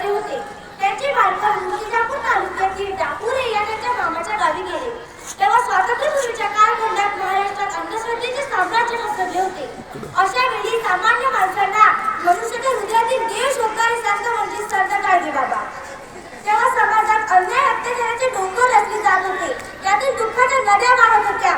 बसले होते. त्यांचे बालपण मूर्तिजापूर तालुक्यातील डाकुरे या त्यांच्या मामाच्या गावी गेले. तेव्हा स्वातंत्र्यपूर्वीच्या कालखंडात महाराष्ट्रात अंधश्रद्धेचे साम्राज्य पसरले होते. अशा वेळी सामान्य माणसांना मनुष्याच्या हृदयातील देव शोधणारे संत म्हणजे संत गाडगेबाबा. तेव्हा समाजात अन्याय अत्याचाराचे डोंगर रचले जात होते. त्यातून दुःखाच्या नद्या वाहत होत्या.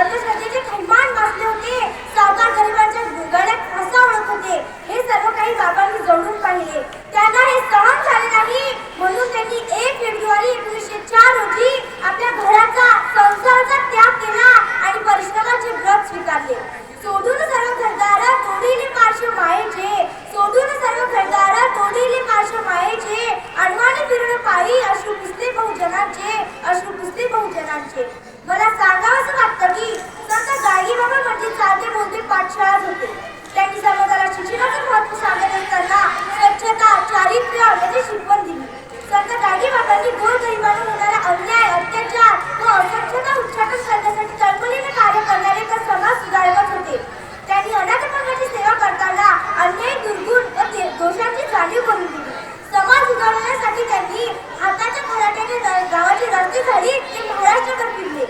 अंधश्रद्धेचे थैमान बसले होते. सावकार गरिबांच्या गुरगाड्यात फसा ओढत होते. हे सर्व काही बाबांनी जवळून पाहिले. त्यांना हे सहन झाले नाही, म्हणून त्यांनी 1 फेब्रुवारी 1904 रोजी आपल्या घराचा संसाराचा त्याग केला आणि परिश्रमाचे व्रत स्वीकारले. सोडून सर्व घरदार तोडिले पार्श्व मायेचे, सोडून सर्व घरदार तोडिले पार्श्व मायेचे, अडवाणी फिरून पायी अश्रू पुसले बहुजनांचे, अश्रू पुसले बहुजनांचे. मला सांगावंसं वाटतं की संत गाडगेबाबा म्हणजे चालते बोलते पाठशाळाच होते. त्यांनी समाजाला शिक्षणाचं महत्त्व सांगत असताना स्वच्छता, चारित्र्य याची शिकवण दिली. संत गाडगेबाबांनी गोरगरिबांना होणारा अन्याय, अत्याचार व अस्वच्छता उच्चाटन करण्यासाठी तळमळीने कार्य करणारे तर समाज सुधारकच होते. त्यांनी अनाथ अपंगाची सेवा करताना अन्याय, दुर्गुण व दोषांची जाणीव करून दिली. समाज सुधारण्यासाठी त्यांनी हाताच्या खराट्याने गावाचे रस्ते झाडीत ते महाराष्ट्रभर फिरले.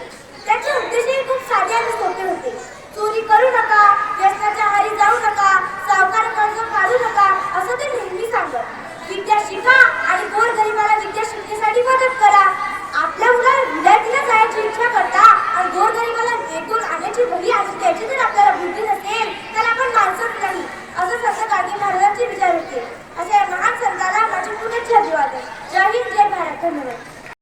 त्यांचे उद्देशही खूप साधे आणि सोपे होते. चोरी करू नका, व्यसनाच्या आहारी जाऊ नका, सावकार कर्ज काढू नका, असं ते नेहमी सांगत. विद्या शिका आणि गोरगरिबाला विद्या शिकण्यासाठी मदत करा. आपल्या मुलाला विद्यार्थीला जायची इच्छा करता आणि गोरगरिबाला वेठून आणण्याची भरी आणून द्यायची जर आपल्याला बुद्धी नसेल तर आपण माणसंच नाही, असं संत गाडगे महाराजांचे विचार होते. अशा महान संतांना माझे पुण्याचे अभिवादन. जय हिंद, जय भारत. धन्यवाद.